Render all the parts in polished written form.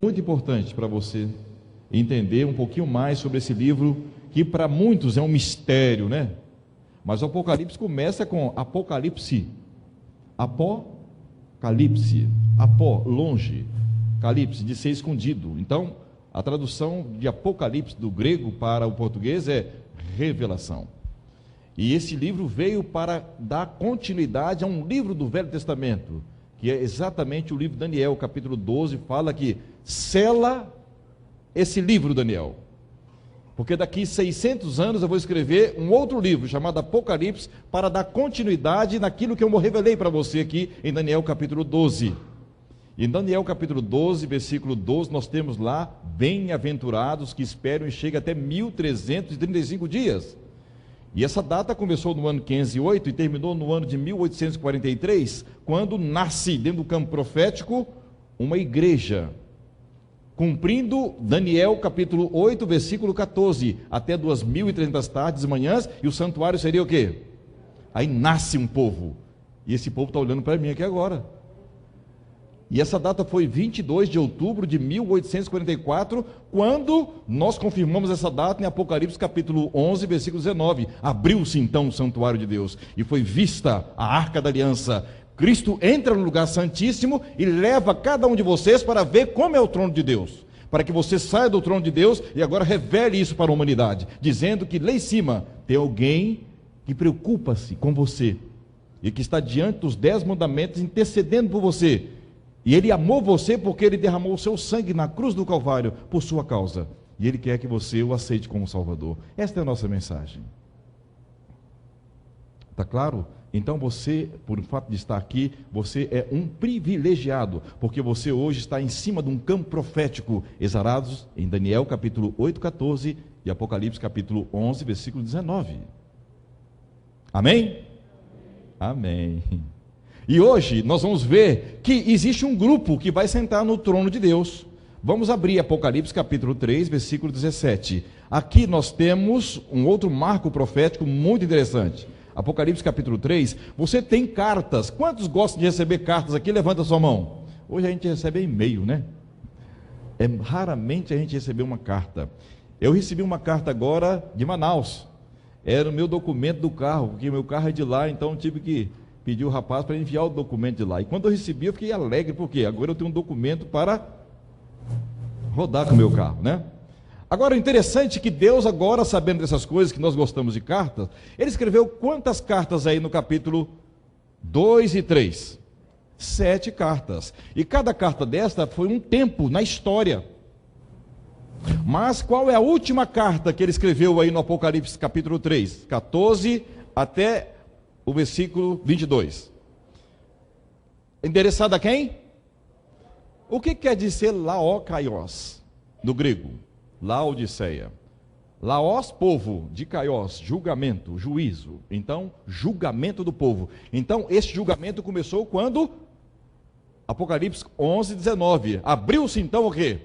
muito importante para você entender um pouquinho mais sobre esse livro, que para muitos é um mistério, né? Mas o Apocalipse começa com Apocalipse. Apocalipse. Apó, longe. Calipse, de ser escondido. Então, a tradução de Apocalipse do grego para o português é revelação. E esse livro veio para dar continuidade a um livro do Velho Testamento, que é exatamente o livro de Daniel, capítulo 12, fala que sela esse livro, Daniel. Porque daqui 600 anos eu vou escrever um outro livro, chamado Apocalipse, para dar continuidade naquilo que eu revelei para você aqui em Daniel capítulo 12. Em Daniel capítulo 12, versículo 12, nós temos lá, bem-aventurados que esperam e chegam até 1335 dias. E essa data começou no ano 508 e terminou no ano de 1843, quando nasce, dentro do campo profético, uma igreja, cumprindo Daniel capítulo 8, versículo 14, até 2300 tardes e manhãs, e o santuário seria o quê? Aí nasce um povo, e esse povo está olhando para mim aqui agora. E essa data foi 22 de outubro de 1844, quando nós confirmamos essa data em Apocalipse capítulo 11, versículo 19. Abriu-se então o santuário de Deus, e foi vista a Arca da Aliança. Cristo entra no lugar santíssimo e leva cada um de vocês para ver como é o trono de Deus, para que você saia do trono de Deus e agora revele isso para a humanidade, dizendo que lá em cima tem alguém que preocupa-se com você, e que está diante dos 10 mandamentos intercedendo por você. E Ele amou você porque Ele derramou o seu sangue na cruz do Calvário por sua causa. E Ele quer que você o aceite como Salvador. Esta é a nossa mensagem. Está claro? Então você, por fato de estar aqui, você é um privilegiado, porque você hoje está em cima de um campo profético, exarados em Daniel capítulo 8, 14 e Apocalipse capítulo 11, versículo 19. Amém? Amém. E hoje nós vamos ver que existe um grupo que vai sentar no trono de Deus. Vamos abrir Apocalipse capítulo 3, versículo 17. Aqui nós temos um outro marco profético muito interessante. Apocalipse capítulo 3, você tem cartas. Quantos gostam de receber cartas aqui? Levanta a sua mão. Hoje a gente recebe e-mail, né? Raramente a gente recebeu uma carta. Eu recebi uma carta agora de Manaus. Era o meu documento do carro, porque meu carro é de lá, então tive que pedi o rapaz para enviar o documento de lá. E quando eu recebi, eu fiquei alegre, porque agora eu tenho um documento para rodar com o meu carro, né? Agora, o interessante é que Deus, agora, sabendo dessas coisas, que nós gostamos de cartas, Ele escreveu quantas cartas aí no capítulo 2 e 3? 7 cartas. E cada carta desta foi um tempo na história. Mas qual é a última carta que ele escreveu aí no Apocalipse capítulo 3? 14 até o versículo 22. Endereçado a quem? O que quer dizer Laokaios no grego? Laodiceia. Laos, povo, de Kaios, julgamento, juízo. Então, julgamento do povo. Então, esse julgamento começou quando? Apocalipse 11, 19. Abriu-se então o quê?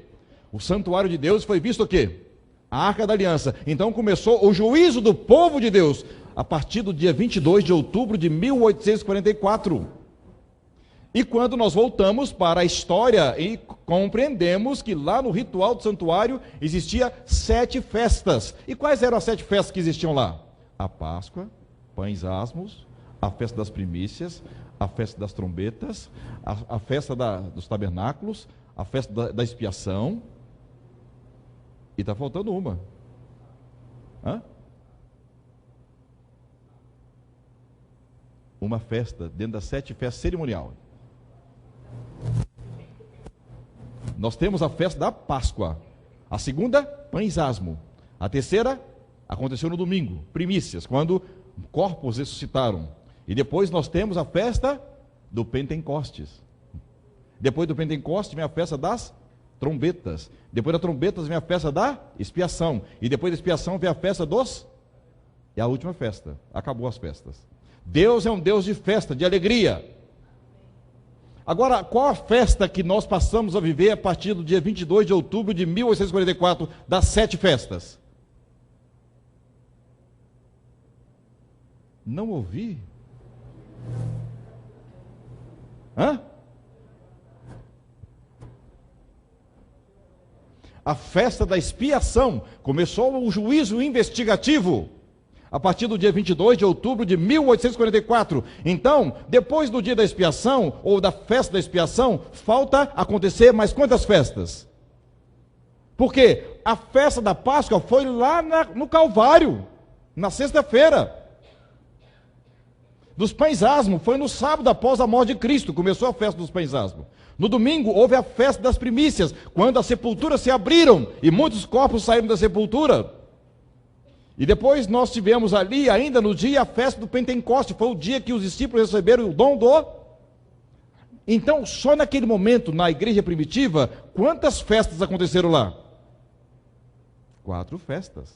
O santuário de Deus, foi visto o quê? A Arca da Aliança. Então começou o juízo do povo de Deus, a partir do dia 22 de outubro de 1844. E quando nós voltamos para a história e compreendemos que lá no ritual do santuário existia 7 festas. E quais eram as 7 festas que existiam lá? A Páscoa, pães asmos, a festa das primícias, a festa das trombetas, a festa dos tabernáculos, a festa da expiação. E está faltando uma. Hã? Uma festa, dentro das 7 festas cerimonial. Nós temos a festa da Páscoa. A segunda, pães asmo. A terceira, aconteceu no domingo, primícias, quando corpos ressuscitaram. E depois nós temos a festa do Pentecostes. Depois do Pentecostes vem a festa das trombetas. Depois das trombetas vem a festa da expiação. E depois da expiação vem a festa dos... É a última festa. Acabou as festas. Deus é um Deus de festa, de alegria. Agora, qual a festa que nós passamos a viver a partir do dia 22 de outubro de 1844, das 7 festas? Não ouvi? Hã? a festa da expiação, começou o juízo investigativo, a partir do dia 22 de outubro de 1844. Então, depois do dia da expiação, ou da festa da expiação, falta acontecer mais quantas festas? Porque a festa da Páscoa foi lá no Calvário, na sexta-feira. Dos pães asmos, foi no sábado após a morte de Cristo, começou a festa dos pães asmos. No domingo, houve a festa das primícias, quando as sepulturas se abriram, e muitos corpos saíram da sepultura. E depois nós tivemos ali, ainda no dia, a festa do Pentecoste, foi o dia que os discípulos receberam o dom do... Então, só naquele momento, na igreja primitiva, quantas festas aconteceram lá? 4 festas.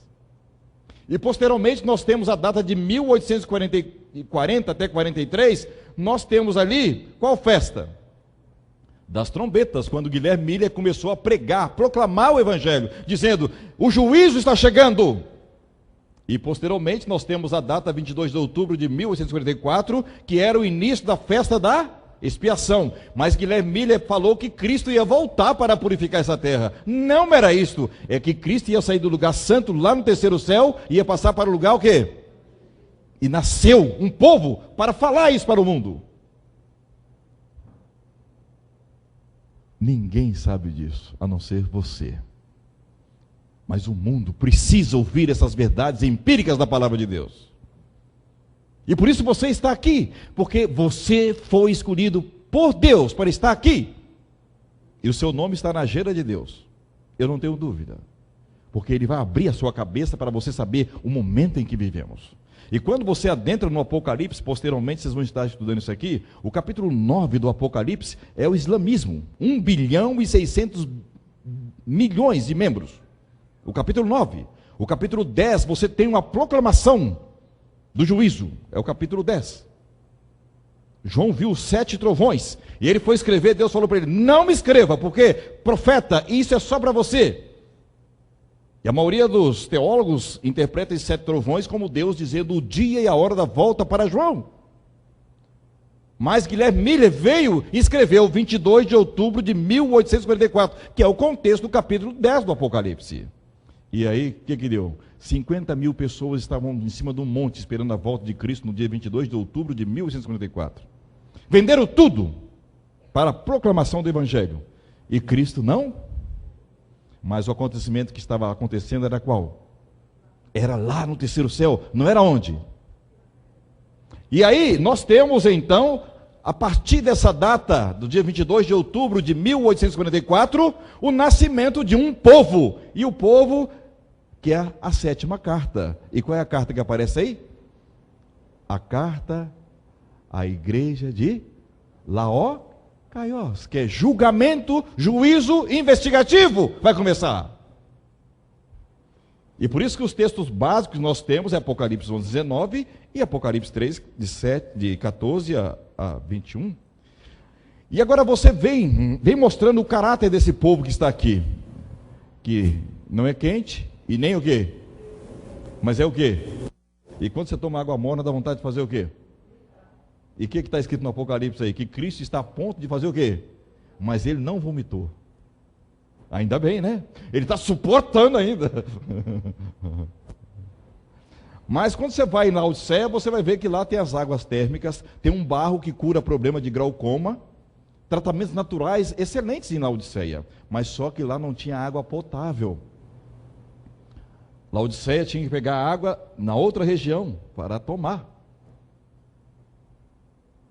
E posteriormente nós temos a data de 1840 até 43, nós temos ali, qual festa? Das trombetas, quando Guilherme Miller começou a pregar, proclamar o evangelho, dizendo, o juízo está chegando. E posteriormente nós temos a data 22 de outubro de 1844, que era o início da festa da expiação. Mas Guilherme Miller falou que Cristo ia voltar para purificar essa terra. Não era isto, é que Cristo ia sair do lugar santo, lá no terceiro céu, e ia passar para o lugar o quê? E nasceu um povo para falar isso para o mundo. Ninguém sabe disso, a não ser você. Mas o mundo precisa ouvir essas verdades empíricas da palavra de Deus. E por isso você está aqui, porque você foi escolhido por Deus para estar aqui. E o seu nome está na agenda de Deus. Eu não tenho dúvida. Porque Ele vai abrir a sua cabeça para você saber o momento em que vivemos. E quando você adentra no Apocalipse, posteriormente vocês vão estar estudando isso aqui, o capítulo 9 do Apocalipse é o islamismo. 1,6 bilhão de membros. O capítulo 9. O capítulo 10, você tem uma proclamação do juízo. É o capítulo 10. João viu 7 trovões. E ele foi escrever, Deus falou para ele, não me escreva, porque, profeta, isso é só para você. E a maioria dos teólogos interpreta esses 7 trovões como Deus dizendo o dia e a hora da volta para João. Mas Guilherme Miller veio e escreveu 22 de outubro de 1844, que é o contexto do capítulo 10 do Apocalipse. E aí, o que deu? 50 mil pessoas estavam em cima de um monte esperando a volta de Cristo no dia 22 de outubro de 1844. Venderam tudo para a proclamação do Evangelho. E Cristo não. Mas o acontecimento que estava acontecendo era qual? Era lá no terceiro céu, não era onde? E aí, nós temos então, a partir dessa data, do dia 22 de outubro de 1844, o nascimento de um povo. E o povo que é a 7ª carta. E qual é a carta que aparece aí? A carta à igreja de Laodiceia, que é julgamento, juízo investigativo, vai começar. E por isso que os textos básicos que nós temos é Apocalipse 11, 19 e Apocalipse 3, de 14 a 21. E agora você vem mostrando o caráter desse povo que está aqui, que não é quente, e nem o quê? Mas é o quê? E quando você toma água morna, dá vontade de fazer o quê? E o que está escrito no Apocalipse aí? Que Cristo está a ponto de fazer o quê? Mas Ele não vomitou. Ainda bem, né? Ele está suportando ainda. Mas quando você vai em Laodiceia, você vai ver que lá tem as águas térmicas, tem um barro que cura problema de glaucoma, tratamentos naturais excelentes em Laodiceia. Mas só que lá não tinha água potável. Laodiceia tinha que pegar água na outra região para tomar.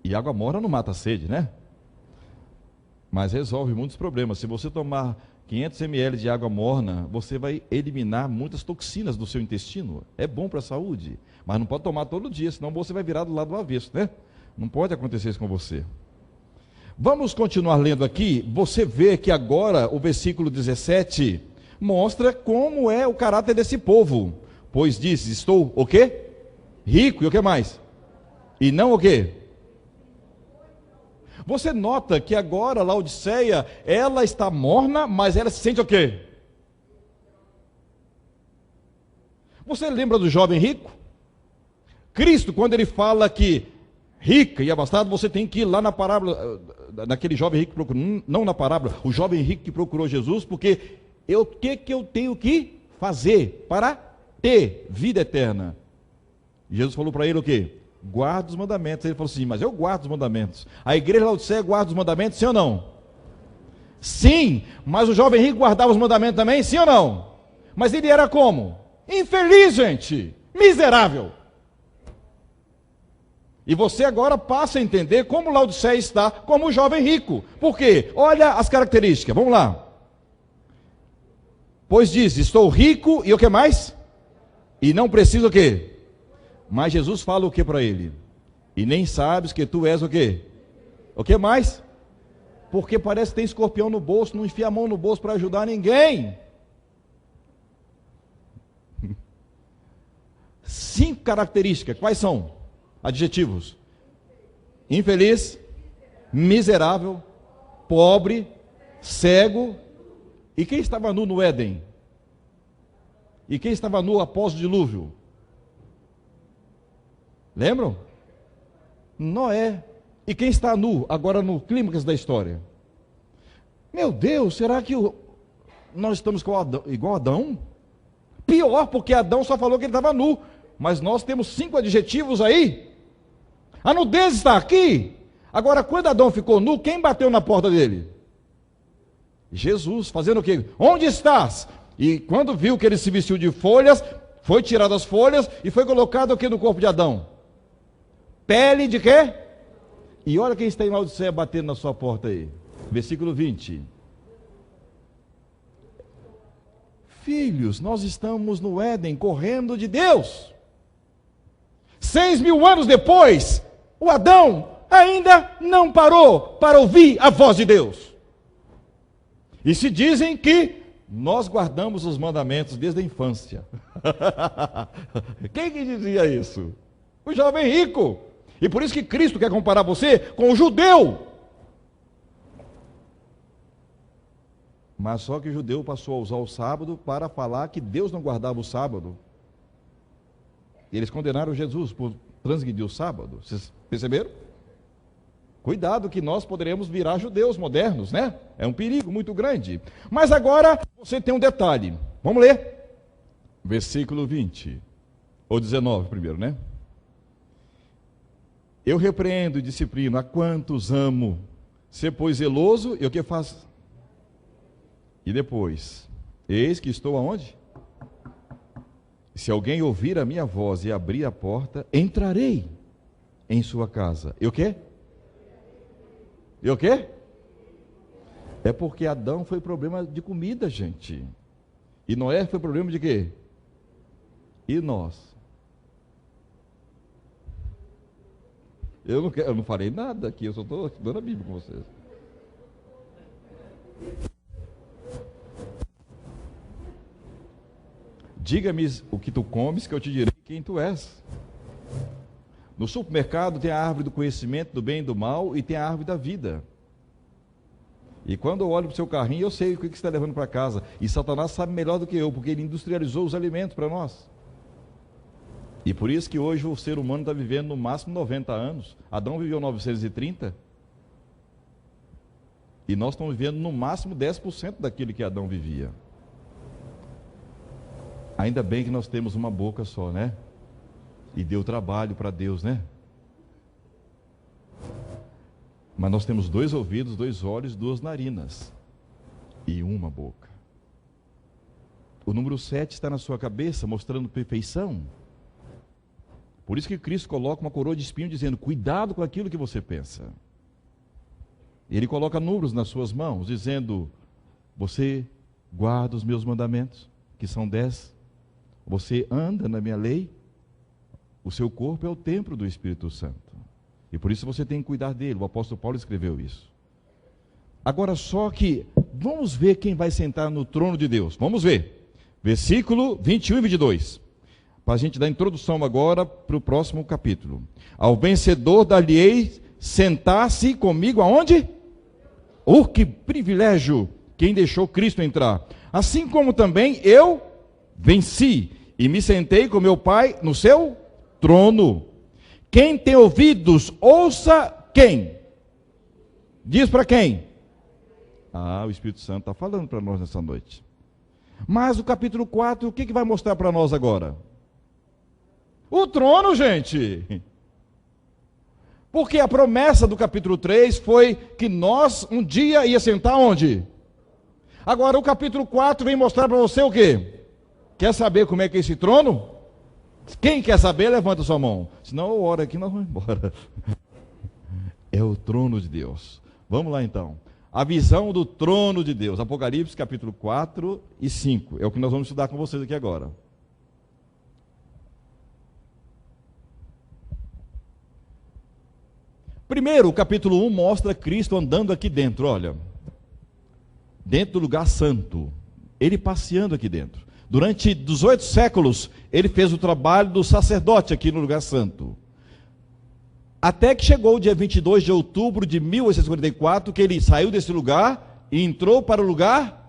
E água morna não mata a sede, né? Mas resolve muitos problemas. Se você tomar 500 ml de água morna, você vai eliminar muitas toxinas do seu intestino. É bom para a saúde, mas não pode tomar todo dia, senão você vai virar do lado do avesso, né? Não pode acontecer isso com você. Vamos continuar lendo aqui. Você vê que agora o versículo 17... mostra como é o caráter desse povo. Pois diz, estou o quê? Rico, e o que mais? E não o quê? Você nota que agora Laodiceia, ela está morna, mas ela se sente o quê? Você lembra do jovem rico? Cristo, quando ele fala que rica e abastada, você tem que ir lá na parábola, naquele jovem rico que procurou, não na parábola, o jovem rico que procurou Jesus, porque o que eu tenho que fazer para ter vida eterna? E Jesus falou para ele o quê? Guarda os mandamentos. Ele falou assim, mas eu guardo os mandamentos. A igreja de Laodiceia guarda os mandamentos, sim ou não? Sim, mas o jovem rico guardava os mandamentos também, sim ou não? Mas ele era como? Infeliz, gente, miserável. E você agora passa a entender como Laodiceia está como o jovem rico. Por quê? Olha as características, vamos lá. Pois diz, estou rico e o que mais? E não preciso o quê? Mas Jesus fala o que para ele? E nem sabes que tu és o quê? O que mais? Porque parece que tem escorpião no bolso, não enfia a mão no bolso para ajudar ninguém. 5 características, quais são? Adjetivos: infeliz, miserável, pobre, cego. E quem estava nu no Éden? E quem estava nu após o dilúvio? Lembram? Noé. E quem está nu agora no clímax da história? Meu Deus, será que nós estamos igual a Adão? Pior, porque Adão só falou que ele estava nu. Mas nós temos 5 adjetivos aí. A nudez está aqui. Agora, quando Adão ficou nu, quem bateu na porta dele? Jesus, fazendo o quê? Onde estás? E quando viu que ele se vestiu de folhas, foi tirado as folhas e foi colocado o que no corpo de Adão? Pele de quê? E olha quem está em Laodiceia batendo na sua porta aí. Versículo 20. Filhos, nós estamos no Éden, correndo de Deus. 6.000 anos depois, o Adão ainda não parou para ouvir a voz de Deus. E se dizem que nós guardamos os mandamentos desde a infância. Quem que dizia isso? O jovem rico. E por isso que Cristo quer comparar você com o judeu. Mas só que o judeu passou a usar o sábado para falar que Deus não guardava o sábado. Eles condenaram Jesus por transgredir o sábado. Vocês perceberam? Cuidado que nós poderemos virar judeus modernos, né? É um perigo muito grande. Mas agora você tem um detalhe. Vamos ler. Versículo 20. Ou 19 primeiro, né? Eu repreendo e disciplino a quantos amo. Ser, pois, zeloso, e o que faço? E depois, eis que estou aonde? Se alguém ouvir a minha voz e abrir a porta, entrarei em sua casa. E o quê? E o quê? É porque Adão foi problema de comida, gente. E Noé foi problema de quê? E nós? Eu não falei nada aqui, eu só estou estudando a Bíblia com vocês. Diga-me o que tu comes, que eu te direi quem tu és. No supermercado tem a árvore do conhecimento do bem e do mal e tem a árvore da vida. E quando eu olho para o seu carrinho, eu sei o que você está levando para casa. E Satanás sabe melhor do que eu, porque ele industrializou os alimentos para nós. E por isso que hoje o ser humano está vivendo no máximo 90 anos. Adão viveu 930. E nós estamos vivendo no máximo 10% daquilo que Adão vivia. Ainda bem que nós temos uma boca só, né? E deu trabalho para Deus, né? Mas nós temos 2 ouvidos, 2 olhos, 2 narinas. E uma boca. O número 7 está na sua cabeça, mostrando perfeição. Por isso que Cristo coloca uma coroa de espinho dizendo, cuidado com aquilo que você pensa. Ele coloca números nas suas mãos, dizendo, você guarda os meus mandamentos, que são 10. Você anda na minha lei. O seu corpo é o templo do Espírito Santo. E por isso você tem que cuidar dele. O apóstolo Paulo escreveu isso. Agora só que, vamos ver quem vai sentar no trono de Deus. Vamos ver. Versículo 21 e 22. Para a gente dar introdução agora para o próximo capítulo. Ao vencedor dar-lhe-ei sentar-se comigo aonde? Oh, que privilégio! Quem deixou Cristo entrar. Assim como também eu venci e me sentei com meu Pai no seu trono. Quem tem ouvidos, ouça quem? Diz para quem? Ah, o Espírito Santo está falando para nós nessa noite. Mas o capítulo 4, o que vai mostrar para nós agora? O trono, gente. Porque a promessa do capítulo 3 foi que nós um dia ia sentar onde? Agora o capítulo 4 vem mostrar para você o quê? Quer saber como é que é esse trono? Quem quer saber, levanta sua mão. Senão eu oro aqui e nós vamos embora. É o trono de Deus. Vamos lá então. A visão do trono de Deus. Apocalipse capítulo 4 e 5. É o que nós vamos estudar com vocês aqui agora. Primeiro, o capítulo 1 mostra Cristo andando aqui dentro, olha. Dentro do lugar santo. Ele passeando aqui dentro. Durante 18 séculos, ele fez o trabalho do sacerdote aqui no lugar santo. Até que chegou o dia 22 de outubro de 1844, que ele saiu desse lugar e entrou para o lugar.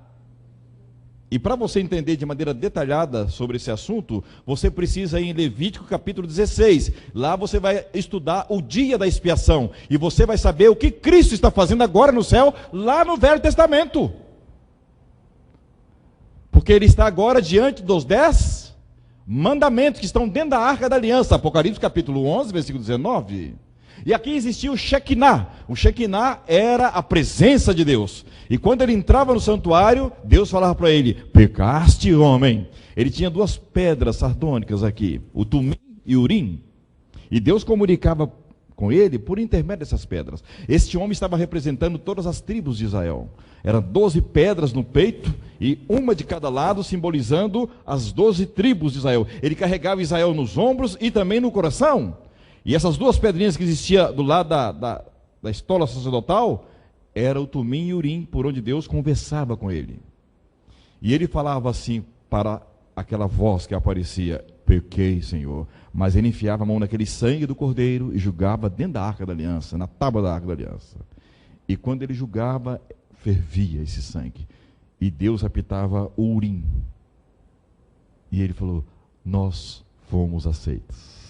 E para você entender de maneira detalhada sobre esse assunto, você precisa ir em Levítico capítulo 16. Lá você vai estudar o dia da expiação. E você vai saber o que Cristo está fazendo agora no céu, lá no Velho Testamento. Porque ele está agora diante dos 10 mandamentos que estão dentro da Arca da Aliança. Apocalipse capítulo 11, versículo 19. E aqui existia o Shekinah. O Shekinah era a presença de Deus. E quando ele entrava no santuário, Deus falava para ele: pecaste, homem. Ele tinha 2 pedras sardônicas aqui, o Tumim e o Urim. E Deus comunicava com ele por intermédio dessas pedras. Este homem estava representando todas as tribos de Israel. Eram 12 pedras no peito e uma de cada lado, simbolizando as 12 tribos de Israel. Ele carregava Israel nos ombros e também no coração. E essas 2 pedrinhas que existiam do lado da estola sacerdotal, era o Tumim e Urim, por onde Deus conversava com ele. E ele falava assim para aquela voz que aparecia: pequei, Senhor. Mas ele enfiava a mão naquele sangue do cordeiro e julgava dentro da Arca da Aliança, na tábua da Arca da Aliança. E quando ele julgava, fervia esse sangue. E Deus apitava o Urim. E ele falou: nós fomos aceitos.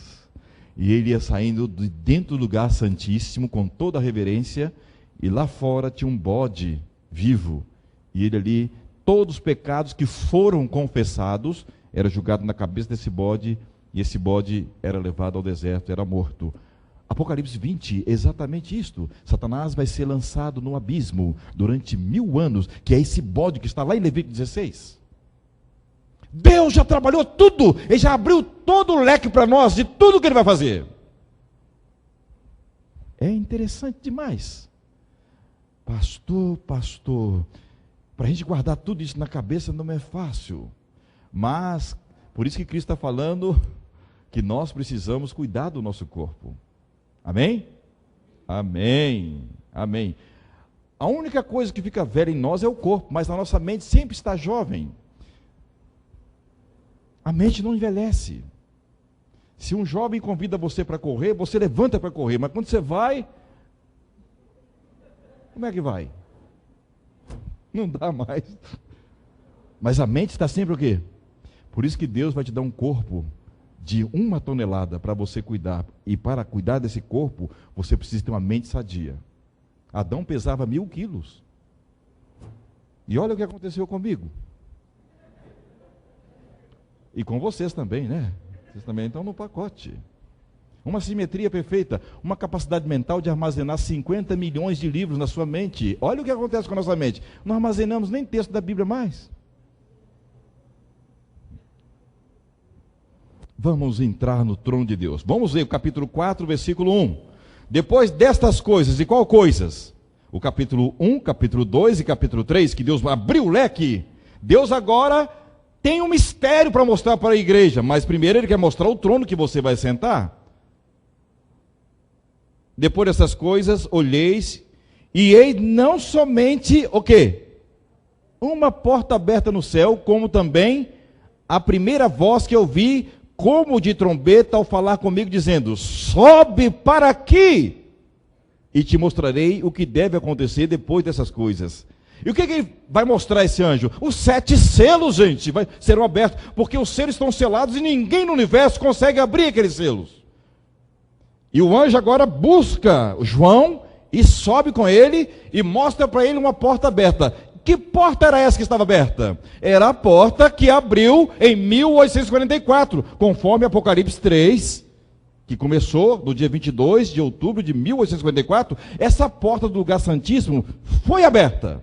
E ele ia saindo de dentro do lugar santíssimo com toda a reverência, e lá fora tinha um bode vivo, e ele ali, todos os pecados que foram confessados, era julgado na cabeça desse bode, e esse bode era levado ao deserto, era morto. Apocalipse 20, exatamente isto. Satanás vai ser lançado no abismo durante 1000 anos, que é esse bode que está lá em Levítico 16. Deus já trabalhou tudo, Ele já abriu todo o leque para nós, de tudo que Ele vai fazer. É interessante demais. Pastor, para a gente guardar tudo isso na cabeça não é fácil. Mas, por isso que Cristo está falando que nós precisamos cuidar do nosso corpo. Amém? Amém. Amém. A única coisa que fica velha em nós é o corpo, mas a nossa mente sempre está jovem. A mente não envelhece. Se um jovem convida você para correr, você levanta para correr, mas quando você vai, como é que vai? Não dá mais. Mas a mente está sempre o quê? Por isso que Deus vai te dar um corpo de 1 tonelada para você cuidar. E para cuidar desse corpo, você precisa ter uma mente sadia. Adão pesava 1000 quilos. E olha o que aconteceu comigo. E com vocês também, né? Vocês também estão no pacote. Uma simetria perfeita, uma capacidade mental de armazenar 50 milhões de livros na sua mente. Olha o que acontece com a nossa mente. Não armazenamos nem texto da Bíblia mais. Vamos entrar no trono de Deus. Vamos ler o capítulo 4, versículo 1. Depois destas coisas, e qual coisas? O capítulo 1, capítulo 2 e capítulo 3, que Deus abriu o leque. Deus agora tem um mistério para mostrar para a igreja, mas primeiro Ele quer mostrar o trono que você vai sentar. Depois dessas coisas, olheis, e eis não somente o quê? Uma porta aberta no céu, como também a primeira voz que eu vi, como de trombeta, ao falar comigo, dizendo: sobe para aqui, e te mostrarei o que deve acontecer depois dessas coisas. E o que ele vai mostrar esse anjo? Os 7 selos, gente, serão abertos, porque os selos estão selados e ninguém no universo consegue abrir aqueles selos. E o anjo agora busca João e sobe com ele e mostra para ele uma porta aberta. Que porta era essa que estava aberta? Era a porta que abriu em 1844, conforme Apocalipse 3, que começou no dia 22 de outubro de 1854. Essa porta do lugar santíssimo foi aberta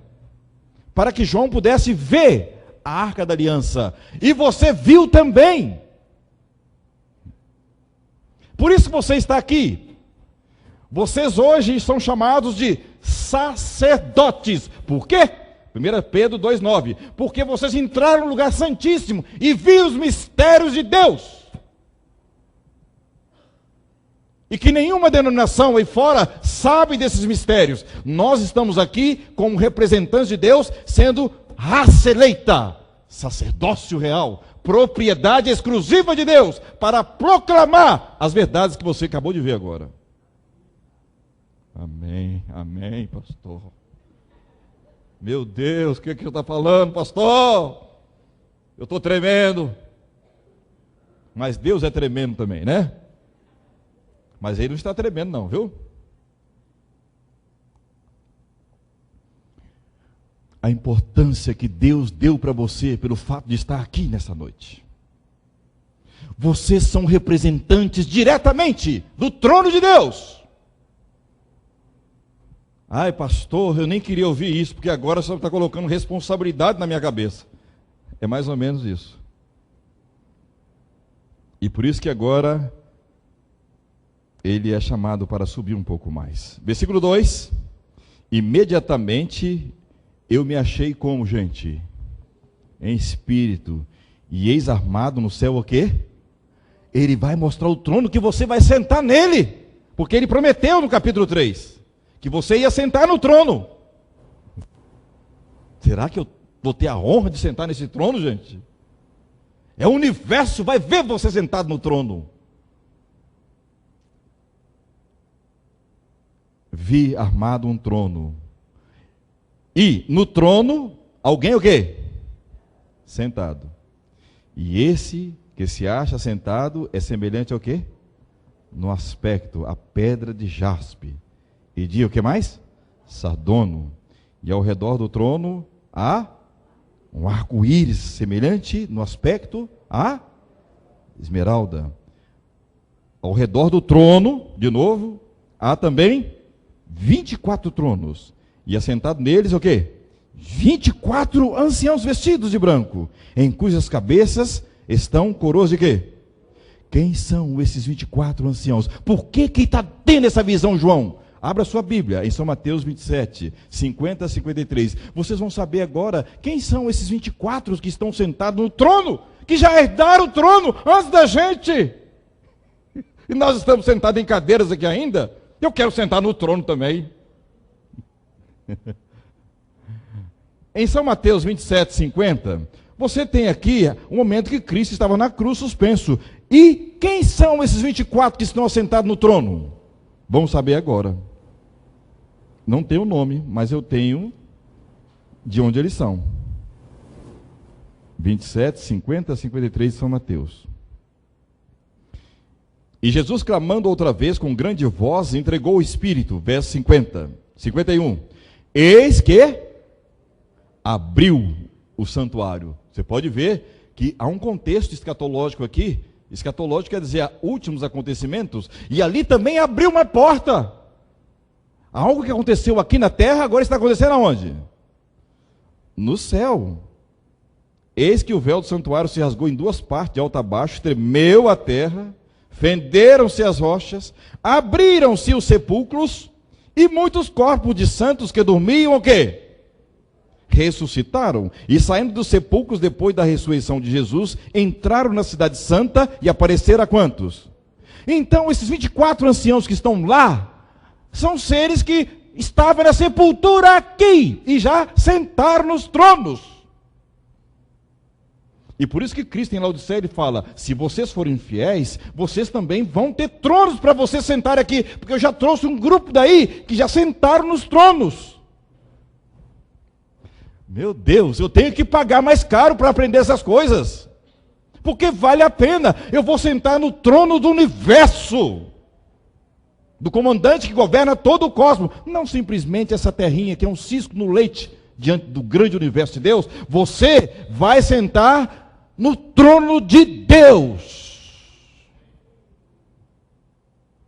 para que João pudesse ver a Arca da Aliança. E você viu também. Por isso que você está aqui. Vocês hoje são chamados de sacerdotes. Por quê? 1 Pedro 2,9. Porque vocês entraram no lugar santíssimo e viram os mistérios de Deus. E que nenhuma denominação aí fora sabe desses mistérios. Nós estamos aqui como representantes de Deus, sendo raça eleita, sacerdócio real, propriedade exclusiva de Deus, para proclamar as verdades que você acabou de ver agora. Amém, amém, pastor. Meu Deus, o que é que eu estou falando, pastor? Eu estou tremendo. Mas Deus é tremendo também, né? Mas ele não está tremendo não, viu? A importância que Deus deu para você pelo fato de estar aqui nessa noite. Vocês são representantes diretamente do trono de Deus. Ai, pastor, eu nem queria ouvir isso, porque agora você está colocando responsabilidade na minha cabeça. É mais ou menos isso. E por isso que agora ele é chamado para subir um pouco mais. Versículo 2. Imediatamente eu me achei como, gente? Em espírito. E eis armado no céu o quê? Ele vai mostrar o trono que você vai sentar nele. Porque ele prometeu no capítulo 3 que você ia sentar no trono. Será que eu vou ter a honra de sentar nesse trono, gente? É o universo, vai ver você sentado no trono. Vi armado um trono. E no trono, alguém o quê? Sentado. E esse que se acha sentado é semelhante ao quê? No aspecto, a pedra de jaspe. E de o que mais? Sardono. E ao redor do trono há um arco-íris semelhante no aspecto a esmeralda. Ao redor do trono, de novo, há também 24 tronos. E assentado neles o quê? 24 anciãos vestidos de branco, em cujas cabeças estão coroas de quê? Quem são esses 24 anciãos? Por que está tendo essa visão, João? Abra sua Bíblia, em São Mateus 27, 50 a 53. Vocês vão saber agora quem são esses 24 que estão sentados no trono, que já herdaram o trono antes da gente. E nós estamos sentados em cadeiras aqui ainda. Eu quero sentar no trono também. Em São Mateus 27, 50, você tem aqui o momento que Cristo estava na cruz suspenso. E quem são esses 24 que estão assentados no trono? Vamos saber agora. Não tenho o nome, mas eu tenho de onde eles são. 27, 50 a 53 de São Mateus. E Jesus, clamando outra vez com grande voz, entregou o Espírito. Verso 50, 51. Eis que abriu o santuário. Você pode ver que há um contexto escatológico aqui. Escatológico quer dizer últimos acontecimentos. E ali também abriu uma porta. Algo que aconteceu aqui na terra, agora está acontecendo aonde? No céu. Eis que o véu do santuário se rasgou em duas partes, de alto a baixo, tremeu a terra, fenderam-se as rochas, abriram-se os sepulcros, e muitos corpos de santos que dormiam, o quê? Ressuscitaram, e saindo dos sepulcros depois da ressurreição de Jesus, entraram na cidade santa e apareceram a quantos? Então esses 24 anciãos que estão lá, são seres que estavam na sepultura aqui, e já sentaram nos tronos. E por isso que Cristo em Laodiceia ele fala, se vocês forem fiéis, vocês também vão ter tronos para vocês sentarem aqui, porque eu já trouxe um grupo daí, que já sentaram nos tronos. Meu Deus, eu tenho que pagar mais caro para aprender essas coisas, porque vale a pena, eu vou sentar no trono do universo, do comandante que governa todo o cosmos, não simplesmente essa terrinha que é um cisco no leite diante do grande universo de Deus, você vai sentar no trono de Deus.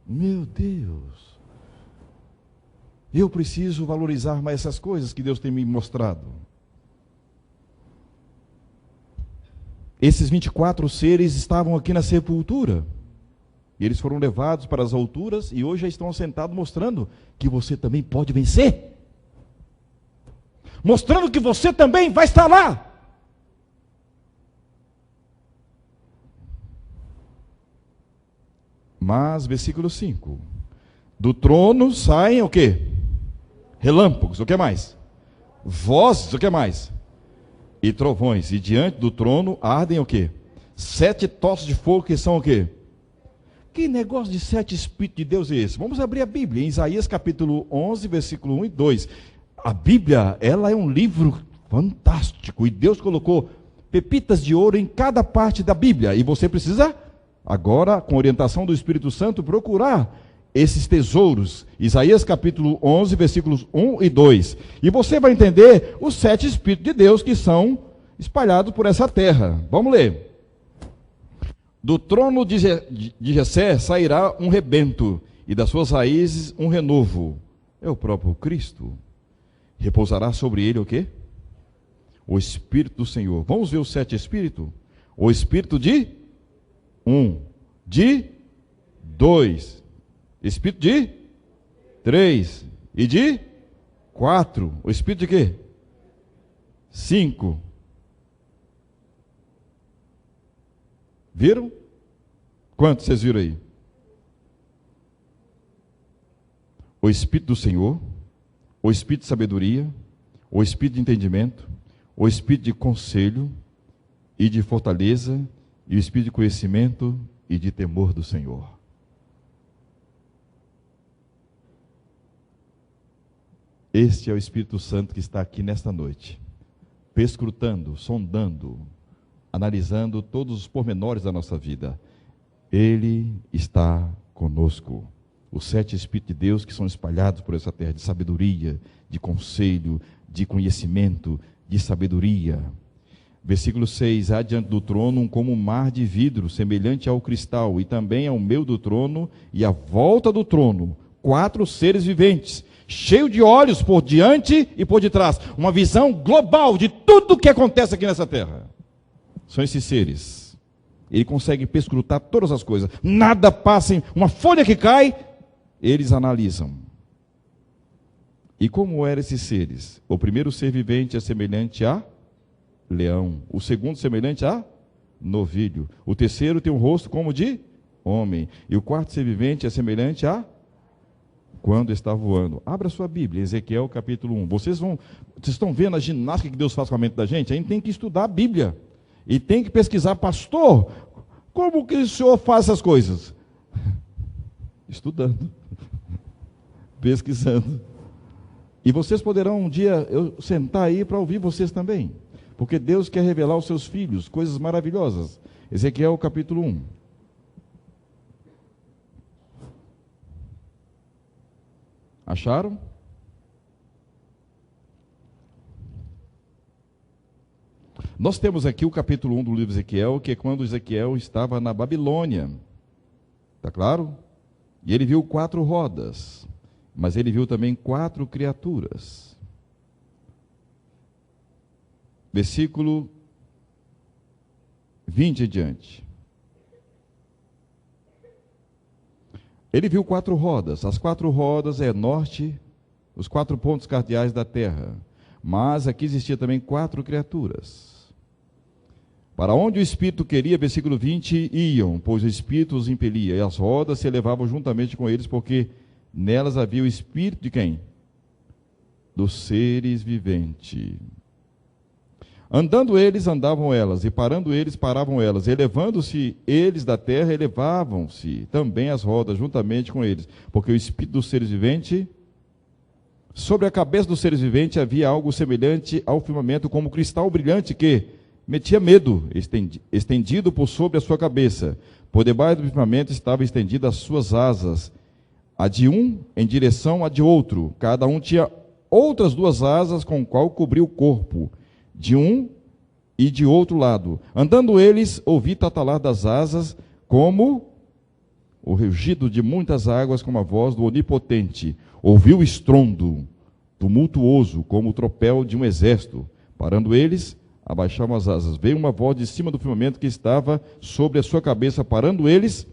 Meu Deus, eu preciso valorizar mais essas coisas que Deus tem me mostrado. Esses 24 seres estavam aqui na sepultura. E eles foram levados para as alturas e hoje já estão sentados mostrando que você também pode vencer. Mostrando que você também vai estar lá. Mas, versículo 5. Do trono saem o quê? Relâmpagos, o que mais? Vozes, o que mais? E trovões. E diante do trono ardem o quê? 7 tochas de fogo que são o quê? Que negócio de 7 Espíritos de Deus é esse? Vamos abrir a Bíblia, em Isaías capítulo 11, versículo 1 e 2. A Bíblia, ela é um livro fantástico, e Deus colocou pepitas de ouro em cada parte da Bíblia, e você precisa, agora, com orientação do Espírito Santo, procurar esses tesouros. Isaías capítulo 11, versículos 1 e 2. E você vai entender os 7 Espíritos de Deus que são espalhados por essa terra. Vamos ler. Do trono de Jessé sairá um rebento, e das suas raízes um renovo. É o próprio Cristo. Repousará sobre ele o quê? O Espírito do Senhor. Vamos ver os 7 Espíritos? O Espírito de 1, de 2, Espírito de 3 e de 4. O Espírito de quê? 5. Viram? Quantos vocês viram aí? O Espírito do Senhor, o Espírito de sabedoria, o Espírito de entendimento, o Espírito de conselho e de fortaleza, e o Espírito de conhecimento e de temor do Senhor. Este é o Espírito Santo que está aqui nesta noite, perscrutando, sondando, analisando todos os pormenores da nossa vida. Ele está conosco. Os 7 Espíritos de Deus que são espalhados por essa terra, de sabedoria, de conselho, de conhecimento, de sabedoria. Versículo 6, há diante do trono como um mar de vidro, semelhante ao cristal, e também ao meio do trono, e à volta do trono, 4 seres viventes, cheio de olhos por diante e por detrás. Uma visão global de tudo o que acontece aqui nessa terra. São esses seres. Ele consegue perscrutar todas as coisas. Nada passa em uma folha que cai, eles analisam. E como eram esses seres? O primeiro ser vivente é semelhante a leão. O segundo semelhante a novilho. O terceiro tem um rosto como de homem. E o quarto ser vivente é semelhante a quando está voando. Abra sua Bíblia, Ezequiel capítulo 1. Vocês estão vendo a ginástica que Deus faz com a mente da gente? A gente tem que estudar a Bíblia. E tem que pesquisar, pastor, como que o senhor faz essas coisas? Estudando, pesquisando. E vocês poderão um dia eu sentar aí para ouvir vocês também. Porque Deus quer revelar aos seus filhos coisas maravilhosas. Ezequiel capítulo 1. Acharam? Nós temos aqui o capítulo 1 do livro de Ezequiel, que é quando Ezequiel estava na Babilônia. Está claro? E ele viu 4 rodas, mas ele viu também 4 criaturas. Versículo 20 em diante. Ele viu 4 rodas. As 4 rodas é norte, os 4 pontos cardeais da terra. Mas aqui existia também 4 criaturas. Para onde o Espírito queria, versículo 20, iam, pois o Espírito os impelia, e as rodas se elevavam juntamente com eles, porque nelas havia o Espírito de quem? Dos seres viventes. Andando eles, andavam elas, e parando eles, paravam elas, elevando-se eles da terra, elevavam-se também as rodas juntamente com eles, porque o Espírito dos seres viventes, sobre a cabeça dos seres viventes havia algo semelhante ao firmamento, como cristal brilhante que metia medo, estendido por sobre a sua cabeça. Por debaixo do firmamento estavam estendidas as suas asas, a de um em direção a de outro. Cada um tinha outras 2 asas com o qual cobriu o corpo, de um e de outro lado. Andando eles, ouvi tatalar das asas como o rugido de muitas águas, como a voz do Onipotente. Ouvi o estrondo tumultuoso, como o tropel de um exército. Parando eles, abaixavam as asas. Veio uma voz de cima do firmamento que estava sobre a sua cabeça. Parando eles,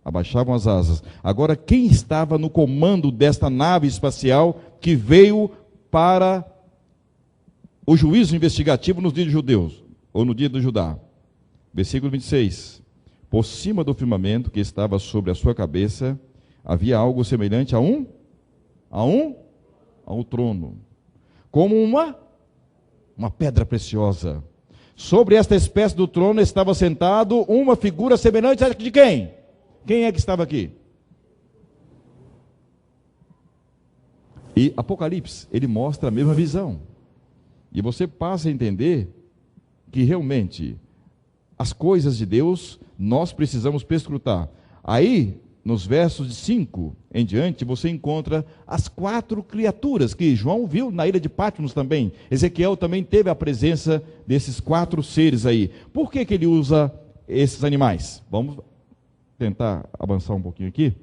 abaixavam as asas. Agora, quem estava no comando desta nave espacial que veio para o juízo investigativo nos dias de judeus, ou no dia do Judá? Versículo 26. Por cima do firmamento que estava sobre a sua cabeça, havia algo semelhante a um trono, como uma pedra preciosa. Sobre esta espécie do trono estava sentado uma figura semelhante a de quem? Quem é que estava aqui? E Apocalipse, ele mostra a mesma visão. E você passa a entender que realmente as coisas de Deus nós precisamos perscrutar. Aí, nos versos de 5 em diante, você encontra as 4 criaturas que João viu na ilha de Patmos também. Ezequiel também teve a presença desses 4 seres aí. Por que ele usa esses animais? Vamos tentar avançar um pouquinho aqui.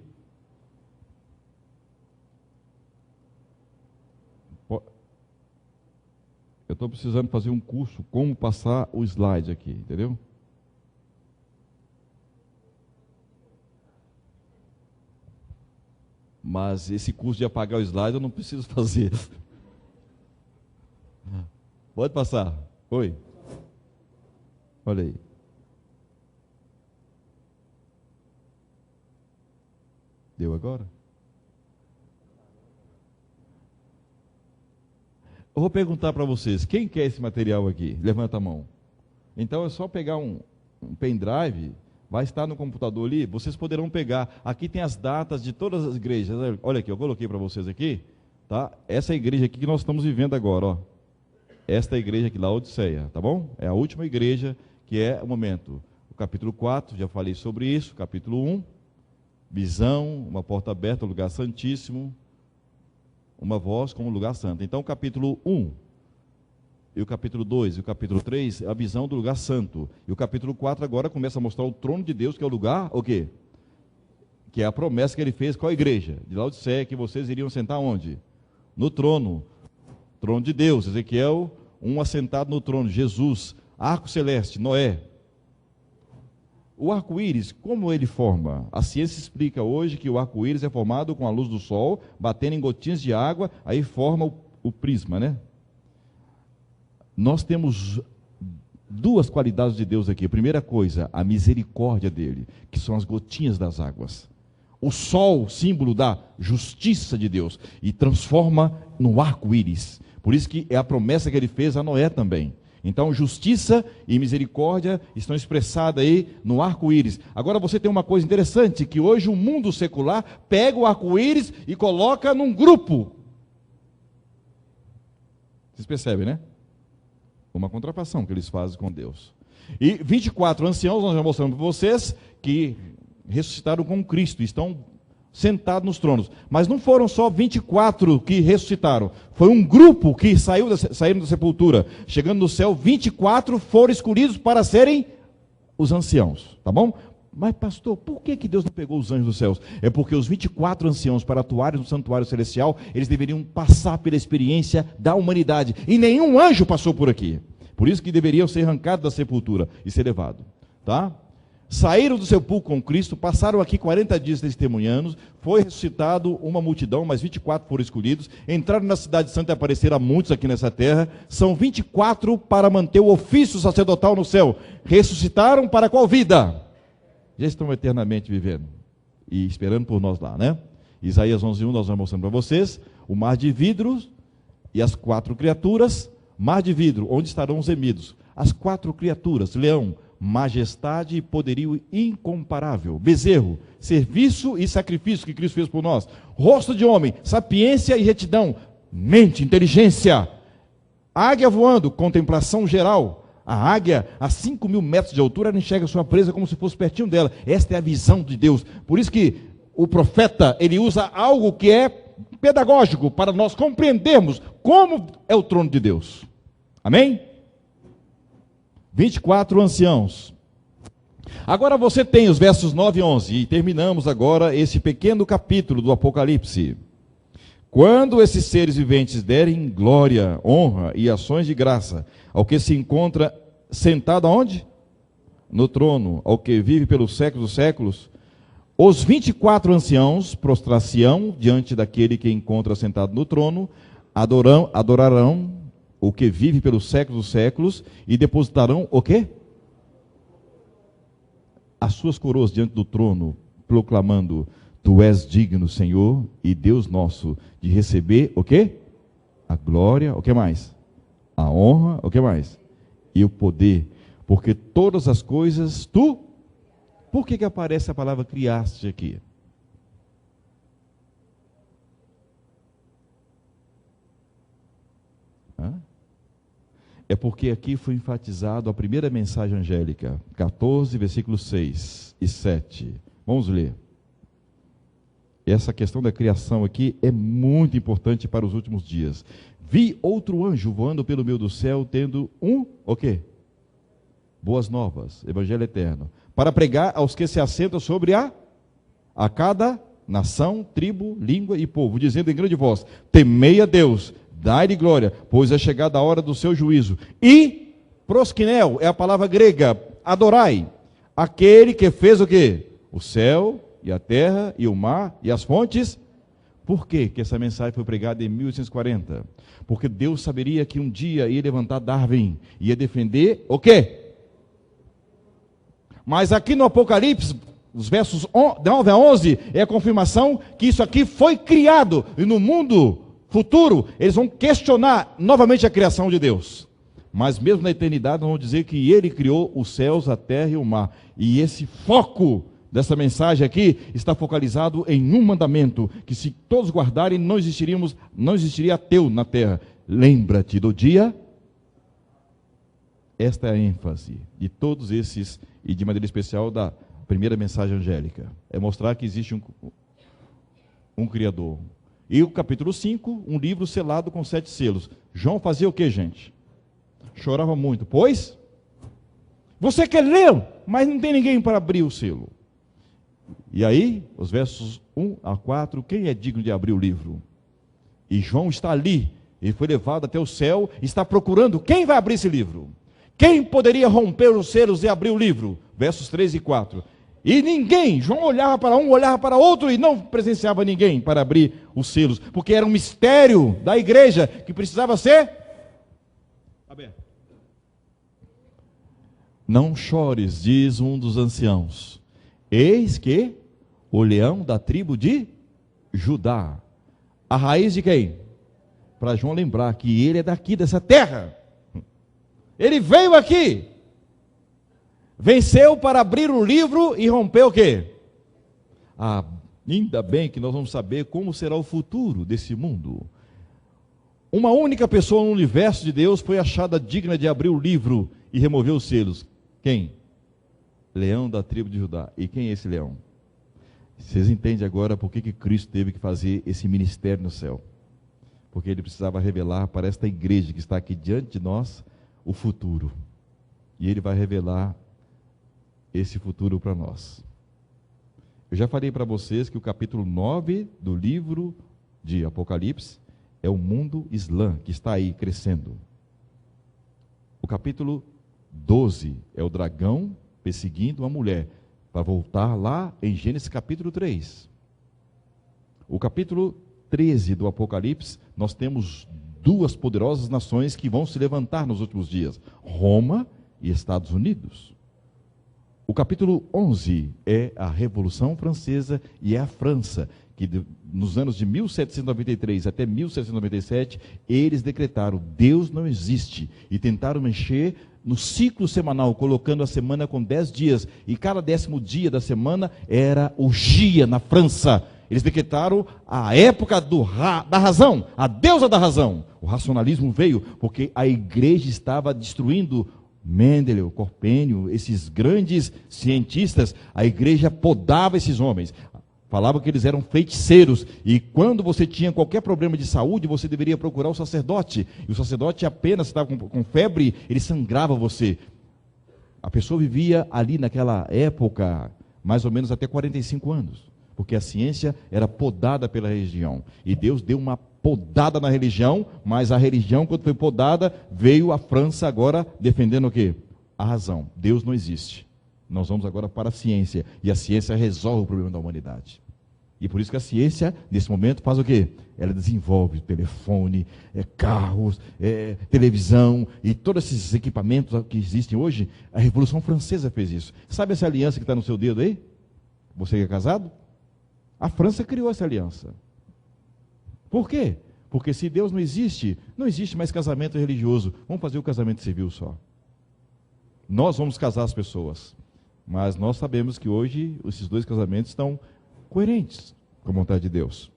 Eu estou precisando fazer um curso, como passar o slide aqui, entendeu? Mas esse curso de apagar o slide eu não preciso fazer. Pode passar. Oi. Olha aí. Deu agora? Eu vou perguntar para vocês, quem quer esse material aqui? Levanta a mão. Então é só pegar um pendrive, vai estar no computador ali, vocês poderão pegar. Aqui tem as datas de todas as igrejas. Olha aqui, eu coloquei para vocês aqui, tá? Essa igreja aqui que nós estamos vivendo agora, ó. Esta igreja aqui, Laodiceia, tá bom? É a última igreja, que é o momento. O capítulo 4, já falei sobre isso. Capítulo 1, visão, uma porta aberta, lugar santíssimo, uma voz como lugar santo. Então, o capítulo 1, e o capítulo 2 e o capítulo 3, a visão do lugar santo. E o capítulo 4 agora começa a mostrar o trono de Deus, que é o lugar, o quê? Que é a promessa que ele fez com a igreja de Laodiceia, que vocês iriam sentar onde? No trono de Deus. Ezequiel, um assentado no trono, Jesus, arco celeste, Noé. O arco-íris, como ele forma? A ciência explica hoje que o arco-íris é formado com a luz do sol, batendo em gotinhas de água, aí forma o prisma, né? Nós temos 2 qualidades de Deus aqui. A primeira coisa, a misericórdia dele, que são as gotinhas das águas. O sol, símbolo da justiça de Deus, e transforma no arco-íris. Por isso que é a promessa que ele fez a Noé também. Então, justiça e misericórdia estão expressadas aí no arco-íris. Agora você tem uma coisa interessante, que hoje o mundo secular pega o arco-íris e coloca num grupo. Vocês percebem, né? Uma contrafação que eles fazem com Deus. E 24 anciãos, nós já mostramos para vocês, que ressuscitaram com Cristo, estão sentados nos tronos. Mas não foram só 24 que ressuscitaram, foi um grupo que saíram da sepultura. Chegando no céu, 24 foram escolhidos para serem os anciãos, tá bom? Mas pastor, por que Deus não pegou os anjos dos céus? É porque os 24 anciãos, para atuarem no santuário celestial, eles deveriam passar pela experiência da humanidade, e nenhum anjo passou por aqui. Por isso que deveriam ser arrancados da sepultura e ser levados, tá? Saíram do sepulcro com Cristo, passaram aqui 40 dias testemunhando, foi ressuscitado uma multidão, mas 24 foram escolhidos, entraram na cidade santa e apareceram a muitos aqui nessa terra. São 24 para manter o ofício sacerdotal no céu. Ressuscitaram para qual vida? Já estão eternamente vivendo e esperando por nós lá, né? Isaías 11:1, nós vamos mostrando para vocês o mar de vidro e as 4 criaturas. Mar de vidro, onde estarão os remidos? As 4 criaturas: leão, majestade e poderio incomparável; bezerro, serviço e sacrifício que Cristo fez por nós; rosto de homem, sapiência e retidão; mente, inteligência; águia voando, contemplação geral. A águia, a 5.000 metros de altura, ela enxerga sua presa como se fosse pertinho dela. Esta é a visão de Deus. Por isso que o profeta, ele usa algo que é pedagógico para nós compreendermos como é o trono de Deus. Amém? 24 anciãos. Agora você tem os versos 9 e 11, e terminamos agora esse pequeno capítulo do Apocalipse. Quando esses seres viventes derem glória, honra e ações de graça ao que se encontra sentado aonde? No trono, ao que vive pelos séculos dos séculos, os 24 anciãos prostrar-se-ão diante daquele que encontra sentado no trono, adorarão o que vive pelos séculos dos séculos e depositarão o quê? As suas coroas diante do trono, proclamando: Tu és digno, Senhor e Deus nosso, de receber o quê? A glória, o que mais? A honra, o que mais? E o poder, porque todas as coisas tu... Por que aparece a palavra criaste aqui? É porque aqui foi enfatizado a primeira mensagem angélica, 14, versículos 6 e 7. Vamos ler. Essa questão da criação aqui é muito importante para os últimos dias. Vi outro anjo voando pelo meio do céu, tendo o quê? Boas novas, evangelho eterno, para pregar aos que se assentam sobre a cada nação, tribo, língua e povo, dizendo em grande voz: temei a Deus, dai-lhe glória, pois é chegada a hora do seu juízo. E proskinel é a palavra grega, adorai, aquele que fez o quê? O céu e a terra e o mar e as fontes. Por que essa mensagem foi pregada em 1840? Porque Deus saberia que um dia ia levantar Darwin, ia defender o quê? Mas aqui no Apocalipse, os versos 9 a 11, é a confirmação que isso aqui foi criado, e no mundo futuro, eles vão questionar novamente a criação de Deus. Mas mesmo na eternidade, vão dizer que Ele criou os céus, a terra e o mar. E esse foco dessa mensagem aqui está focalizado em um mandamento, que se todos guardarem, não existiria ateu na terra. Lembra-te do dia. Esta é a ênfase de todos esses, e de maneira especial da primeira mensagem angélica. É mostrar que existe um Criador. E o capítulo 5, um livro selado com 7 selos. João fazia o que, gente? Chorava muito, pois você quer ler, mas não tem ninguém para abrir o selo. E aí, os versos 1 a 4, quem é digno de abrir o livro? E João está ali, ele foi levado até o céu, está procurando quem vai abrir esse livro. Quem poderia romper os selos e abrir o livro? Versos 3 e 4. E ninguém, João olhava para um, olhava para outro e não presenciava ninguém para abrir os selos, porque era um mistério da igreja que precisava ser aberto. Não chores, diz um dos anciãos. Eis que o leão da tribo de Judá. A raiz de quem? Para João lembrar que ele é daqui, dessa terra. Ele veio aqui. Venceu para abrir o livro e romper o quê? Ainda bem que nós vamos saber como será o futuro desse mundo. Uma única pessoa no universo de Deus foi achada digna de abrir o livro e remover os selos. Quem? Leão da tribo de Judá. E quem é esse leão? Vocês entendem agora por que Cristo teve que fazer esse ministério no céu? Porque ele precisava revelar para esta igreja que está aqui diante de nós o futuro. E ele vai revelar esse futuro para nós. Eu já falei para vocês que o capítulo 9 do livro de Apocalipse é o mundo islã que está aí crescendo. O capítulo 12 é o dragão perseguindo uma mulher, para voltar lá em Gênesis capítulo 3. O capítulo 13 do Apocalipse, nós temos duas poderosas nações que vão se levantar nos últimos dias, Roma e Estados Unidos. O capítulo 11 é a Revolução Francesa e é a França, que nos anos de 1793 até 1797, eles decretaram: Deus não existe, e tentaram mexer no ciclo semanal, colocando a semana com 10 dias, e cada 10º dia da semana era o dia na França. Eles decretaram a época da razão, a deusa da razão. O racionalismo veio porque a igreja estava destruindo Mendel, Copérnico, esses grandes cientistas. A igreja podava esses homens. Falavam que eles eram feiticeiros, e quando você tinha qualquer problema de saúde, você deveria procurar o sacerdote, e o sacerdote apenas estava com febre, ele sangrava você. A pessoa vivia ali naquela época, mais ou menos até 45 anos, porque a ciência era podada pela religião, e Deus deu uma podada na religião, mas a religião, quando foi podada, veio a França agora defendendo o quê? A razão. Deus não existe. Nós vamos agora para a ciência, e a ciência resolve o problema da humanidade. E por isso que a ciência, nesse momento, faz o quê? Ela desenvolve telefone, carros, televisão, e todos esses equipamentos que existem hoje. A Revolução Francesa fez isso. Sabe essa aliança que está no seu dedo aí? Você que é casado? A França criou essa aliança. Por quê? Porque se Deus não existe mais casamento religioso. Vamos fazer o casamento civil só. Nós vamos casar as pessoas. Mas nós sabemos que hoje esses dois casamentos estão coerentes com a vontade de Deus.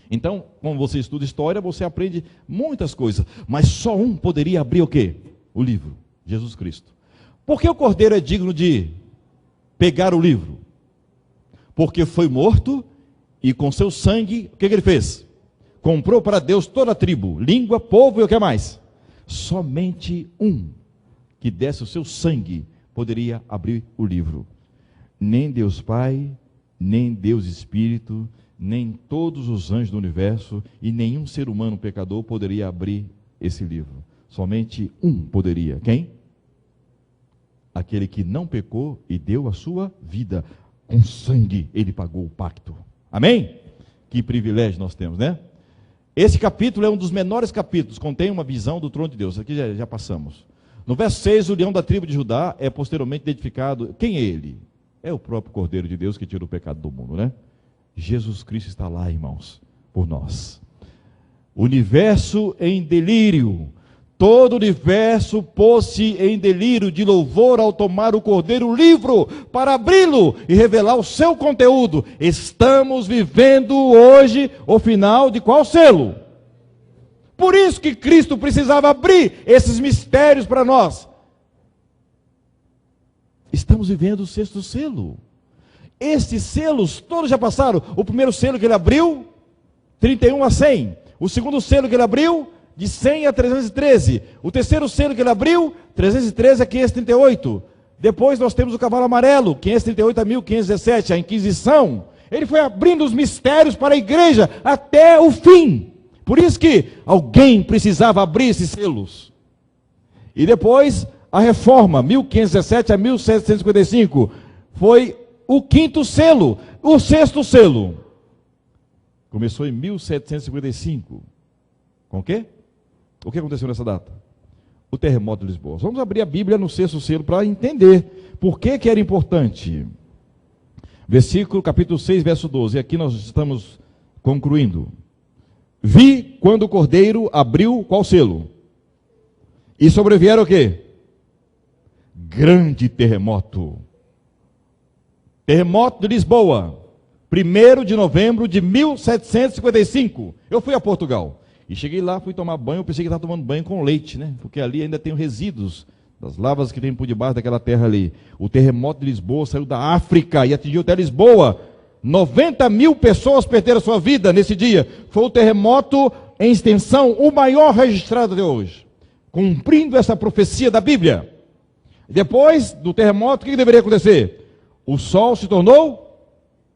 Então, quando você estuda história, você aprende muitas coisas. Mas só um poderia abrir o quê? O livro, Jesus Cristo. Por que o cordeiro é digno de pegar o livro? Porque foi morto e com seu sangue, o que ele fez? Comprou para Deus toda a tribo, língua, povo e o que mais? Somente um que desse o seu sangue poderia abrir o livro. Nem Deus Pai, nem Deus Espírito, nem todos os anjos do universo e nenhum ser humano pecador poderia abrir esse livro. Somente um poderia. Quem? Aquele que não pecou e deu a sua vida. Com sangue ele pagou o pacto. Amém? Que privilégio nós temos, né? Esse capítulo é um dos menores capítulos, contém uma visão do trono de Deus. Aqui já passamos. No verso 6, o leão da tribo de Judá é posteriormente identificado. Quem é ele? É o próprio Cordeiro de Deus que tira o pecado do mundo, né? Jesus Cristo está lá, irmãos, por nós. Universo em delírio. Todo o universo pôs-se em delírio de louvor ao tomar o Cordeiro livro para abri-lo e revelar o seu conteúdo. Estamos vivendo hoje o final de qual selo? Por isso que Cristo precisava abrir esses mistérios para nós. Estamos vivendo o sexto selo. Estes selos todos já passaram. O primeiro selo que ele abriu, 31 a 100. O segundo selo que ele abriu, de 100 a 313. O terceiro selo que ele abriu, 313 a 538. Depois nós temos o cavalo amarelo, 538 a 1517, a Inquisição. Ele foi abrindo os mistérios para a igreja até o fim. Por isso que alguém precisava abrir esses selos. E depois a reforma, 1517 a 1755, foi o quinto selo. O sexto selo começou em 1755. Com o quê? O que aconteceu nessa data? O terremoto de Lisboa. Vamos abrir a Bíblia no sexto selo para entender por que era importante. Versículo, capítulo 6, verso 12. E aqui nós estamos concluindo. Vi quando o Cordeiro abriu qual selo? E sobrevieram o quê? Grande terremoto. Terremoto de Lisboa. 1º de novembro de 1755. Eu fui a Portugal. E cheguei lá, fui tomar banho, eu pensei que estava tomando banho com leite, né? Porque ali ainda tem resíduos das lavas que tem por debaixo daquela terra ali. O terremoto de Lisboa saiu da África e atingiu até Lisboa. 90 mil pessoas perderam sua vida nesse dia. Foi o terremoto em extensão, o maior registrado até hoje. Cumprindo essa profecia da Bíblia. Depois do terremoto, o que deveria acontecer? O sol se tornou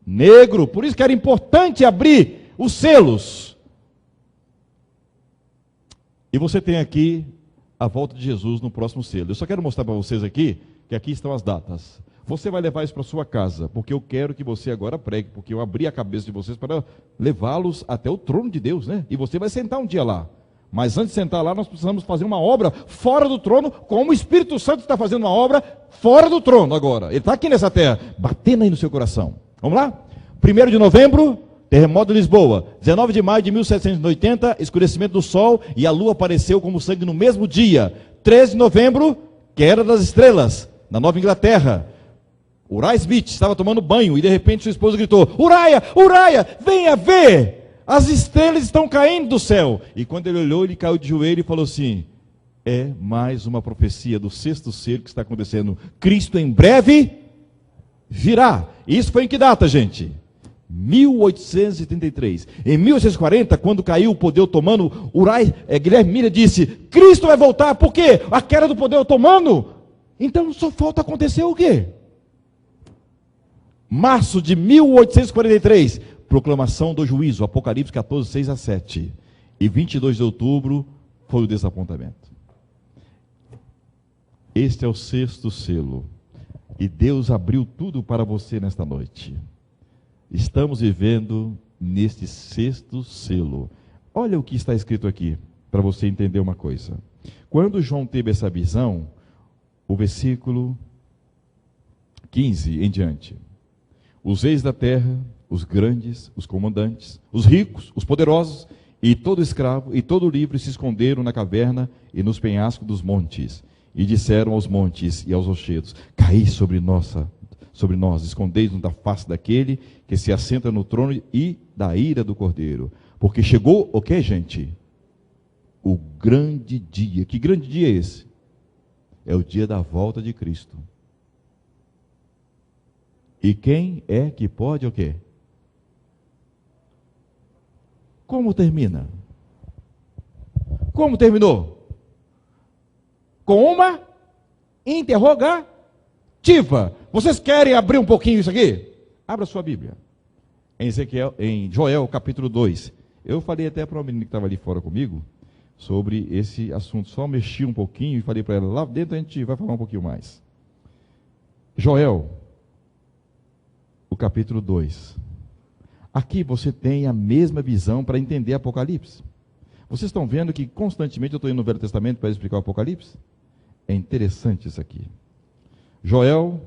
negro. Por isso que era importante abrir os selos. E você tem aqui a volta de Jesus no próximo selo. Eu só quero mostrar para vocês aqui, que aqui estão as datas. Você vai levar isso para sua casa, porque eu quero que você agora pregue, porque eu abri a cabeça de vocês para levá-los até o trono de Deus, né? E você vai sentar um dia lá. Mas antes de sentar lá, nós precisamos fazer uma obra fora do trono, como o Espírito Santo está fazendo uma obra fora do trono agora. Ele está aqui nessa terra, batendo aí no seu coração. Vamos lá? 1º de novembro... terremoto de Lisboa, 19 de maio de 1780, escurecimento do sol e a lua apareceu como sangue no mesmo dia. 13 de novembro, queda das estrelas, na Nova Inglaterra. Uriah Smith estava tomando banho e de repente sua esposa gritou: Uriah, Uriah, venha ver, as estrelas estão caindo do céu. E quando ele olhou, ele caiu de joelho e falou assim: é mais uma profecia do sexto selo que está acontecendo. Cristo em breve virá. Isso foi em que data, gente? 1833. Em 1840, quando caiu o poder otomano, Guilherme Miller disse: Cristo vai voltar, por quê? A queda do poder otomano. Então só falta acontecer o quê? Março de 1843, proclamação do juízo, Apocalipse 14, 6 a 7. E 22 de outubro foi o desapontamento. Este é o sexto selo. E Deus abriu tudo para você nesta noite. Estamos vivendo neste sexto selo. Olha o que está escrito aqui, para você entender uma coisa. Quando João teve essa visão, o versículo 15 em diante. Os reis da terra, os grandes, os comandantes, os ricos, os poderosos, e todo escravo e todo livre se esconderam na caverna e nos penhascos dos montes. E disseram aos montes e aos rochedos: caí sobre nós, escondei-nos da face daquele que se assenta no trono e da ira do Cordeiro. Porque chegou o que, gente? O grande dia. Que grande dia é esse? É o dia da volta de Cristo. E quem é que pode o quê? Como termina? Como terminou? Com uma interrogativa. Vocês querem abrir um pouquinho isso aqui? Abra sua Bíblia. Em Joel, capítulo 2. Eu falei até para uma menina que estava ali fora comigo sobre esse assunto. Só mexi um pouquinho e falei para ela, lá dentro a gente vai falar um pouquinho mais. Joel, o capítulo 2. Aqui você tem a mesma visão para entender Apocalipse. Vocês estão vendo que constantemente eu estou indo no Velho Testamento para explicar o Apocalipse? É interessante isso aqui. Joel,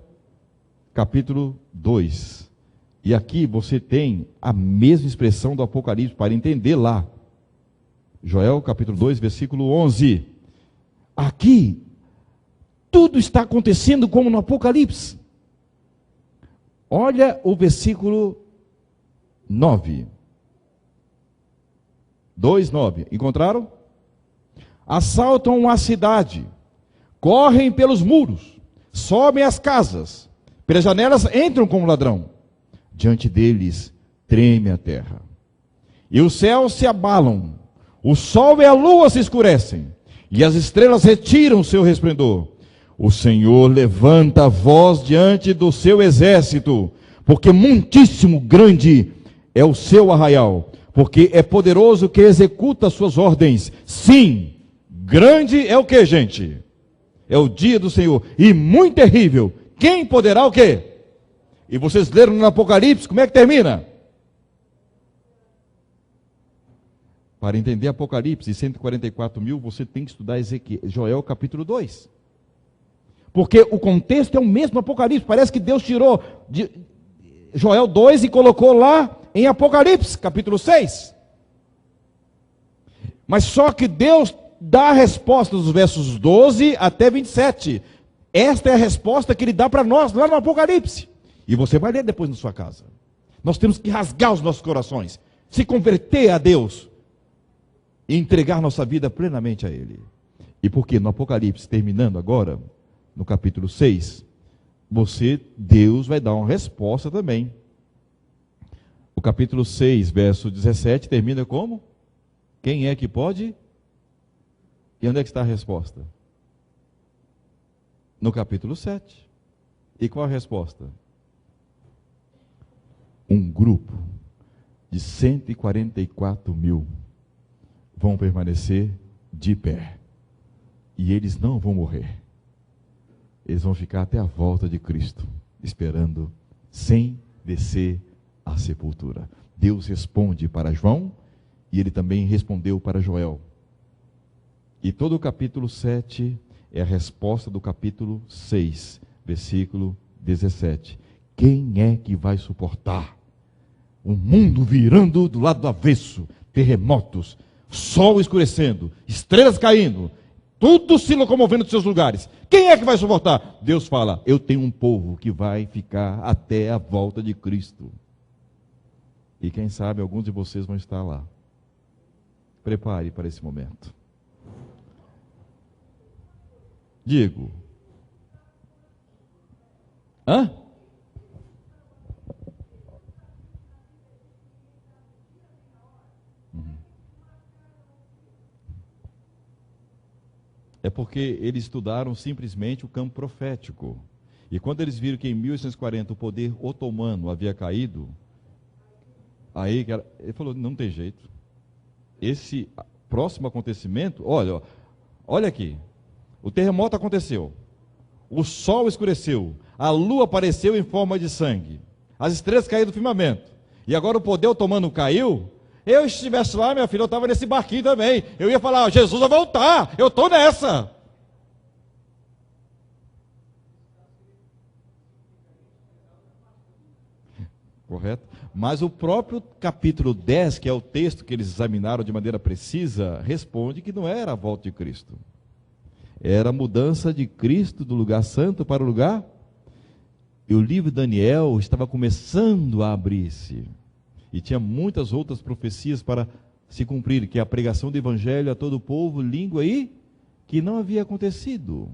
capítulo 2. E aqui você tem a mesma expressão do Apocalipse para entender lá. Joel, capítulo 2, versículo 11. Aqui, tudo está acontecendo como no Apocalipse. Olha o versículo 9. 2:9. Encontraram? Assaltam a cidade, correm pelos muros, sobem as casas, pelas janelas entram como ladrão. Diante deles treme a terra. E os céus se abalam, o sol e a lua se escurecem, e as estrelas retiram seu resplendor. O Senhor levanta a voz diante do seu exército, porque muitíssimo grande é o seu arraial, porque é poderoso que executa suas ordens. Sim, grande é o que, gente? É o dia do Senhor, e muito terrível. Quem poderá o quê? E vocês leram no Apocalipse, como é que termina? Para entender Apocalipse e 144 mil, você tem que estudar Joel capítulo 2. Porque o contexto é o mesmo Apocalipse. Parece que Deus tirou de Joel 2 e colocou lá em Apocalipse, capítulo 6. Mas só que Deus dá a resposta dos versos 12 até 27. Esta é a resposta que Ele dá para nós lá no Apocalipse. E você vai ler depois na sua casa. Nós temos que rasgar os nossos corações, se converter a Deus e entregar nossa vida plenamente a Ele. E porque no Apocalipse, terminando agora, no capítulo 6, Deus vai dar uma resposta também. O capítulo 6, verso 17, termina como? Quem é que pode? E onde é que está a resposta? No capítulo 7. E qual a resposta? Um grupo de 144 mil vão permanecer de pé. E eles não vão morrer. Eles vão ficar até a volta de Cristo, esperando, sem descer à sepultura. Deus responde para João, e ele também respondeu para Joel. E todo o capítulo 7 é a resposta do capítulo 6, versículo 17. Quem é que vai suportar? O mundo virando do lado do avesso, terremotos, sol escurecendo, estrelas caindo, tudo se locomovendo dos seus lugares. Quem é que vai suportar? Deus fala, eu tenho um povo que vai ficar até a volta de Cristo. E quem sabe alguns de vocês vão estar lá. Prepare para esse momento. Digo. Hã? É porque eles estudaram simplesmente o campo profético. E quando eles viram que em 1840 o poder otomano havia caído, aí ele falou, não tem jeito. Esse próximo acontecimento, olha aqui, o terremoto aconteceu, o sol escureceu, a lua apareceu em forma de sangue, as estrelas caíram do firmamento, e agora o poder otomano caiu. Eu estivesse lá, minha filha, eu estava nesse barquinho também, eu ia falar, Jesus vai voltar, eu estou nessa. Correto? Mas o próprio capítulo 10, que é o texto que eles examinaram de maneira precisa, responde que não era a volta de Cristo. Era a mudança de Cristo do lugar santo para o lugar. E o livro de Daniel estava começando a abrir-se. E tinha muitas outras profecias para se cumprir, que é a pregação do evangelho a todo o povo, língua aí, que não havia acontecido.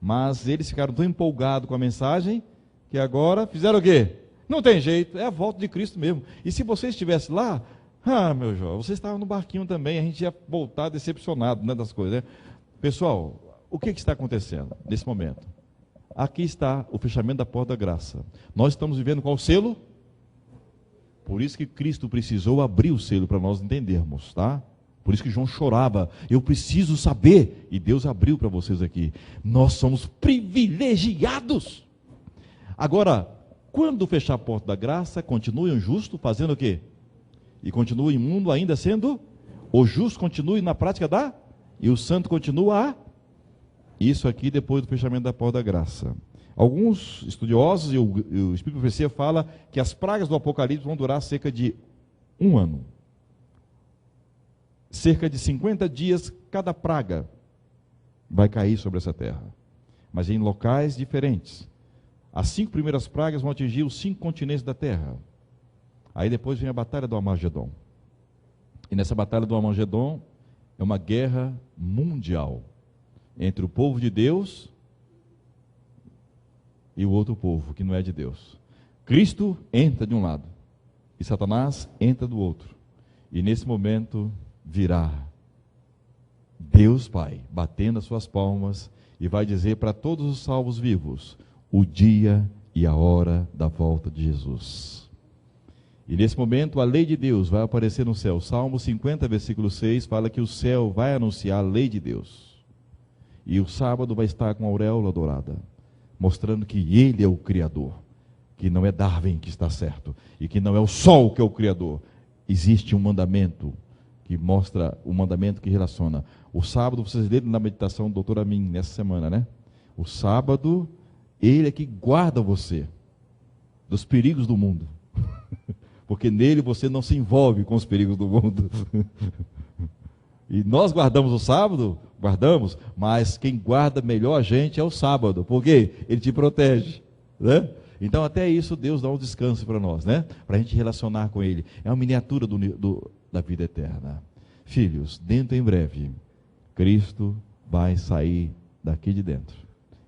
Mas eles ficaram tão empolgados com a mensagem, que agora fizeram o quê? Não tem jeito, é a volta de Cristo mesmo. E se você estivesse lá, meu jovem, você estava no barquinho também, a gente ia voltar decepcionado, né, das coisas, né? Pessoal, o que está acontecendo nesse momento? Aqui está o fechamento da porta da graça. Nós estamos vivendo qual selo? Por isso que Cristo precisou abrir o selo para nós entendermos, tá? Por isso que João chorava, eu preciso saber, e Deus abriu para vocês aqui. Nós somos privilegiados. Agora, quando fechar a porta da graça, continue o justo fazendo o quê? E continua imundo ainda sendo? O justo continue na prática e o santo continua Isso aqui depois do fechamento da porta da graça. Alguns estudiosos e o Espírito de Profecia fala que as pragas do Apocalipse vão durar cerca de 1 ano. Cerca de 50 dias cada praga vai cair sobre essa terra. Mas em locais diferentes. As 5 primeiras pragas vão atingir os 5 continentes da terra. Aí depois vem a batalha do Armagedon. E nessa batalha do Armagedon é uma guerra mundial entre o povo de Deus e o outro povo que não é de Deus. Cristo entra de um lado e Satanás entra do outro. E nesse momento virá Deus Pai batendo as suas palmas e vai dizer para todos os salvos vivos o dia e a hora da volta de Jesus. E nesse momento a lei de Deus vai aparecer no céu. Salmo 50, versículo 6 fala que o céu vai anunciar a lei de Deus. E o sábado vai estar com a auréola dourada, mostrando que Ele é o Criador, que não é Darwin que está certo, e que não é o Sol que é o Criador. Existe um mandamento que mostra, um mandamento que relaciona. O sábado, vocês leram na meditação do doutor Amin, nessa semana, né? O sábado, Ele é que guarda você dos perigos do mundo. Porque nele você não se envolve com os perigos do mundo. E nós guardamos o sábado? Guardamos, mas quem guarda melhor a gente é o sábado. Por quê? Ele te protege, né? Então até isso Deus dá um descanso para nós, né? Para a gente relacionar com Ele. É uma miniatura da vida eterna. Filhos, dentro em breve, Cristo vai sair daqui de dentro.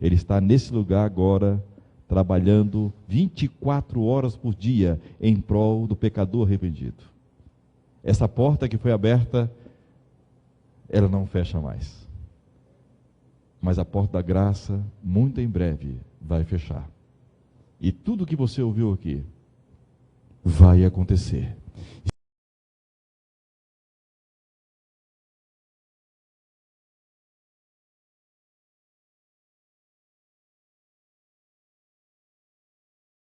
Ele está nesse lugar agora, trabalhando 24 horas por dia em prol do pecador arrependido. Essa porta que foi aberta, ela não fecha mais. Mas a porta da graça, muito em breve, vai fechar. E tudo que você ouviu aqui vai acontecer.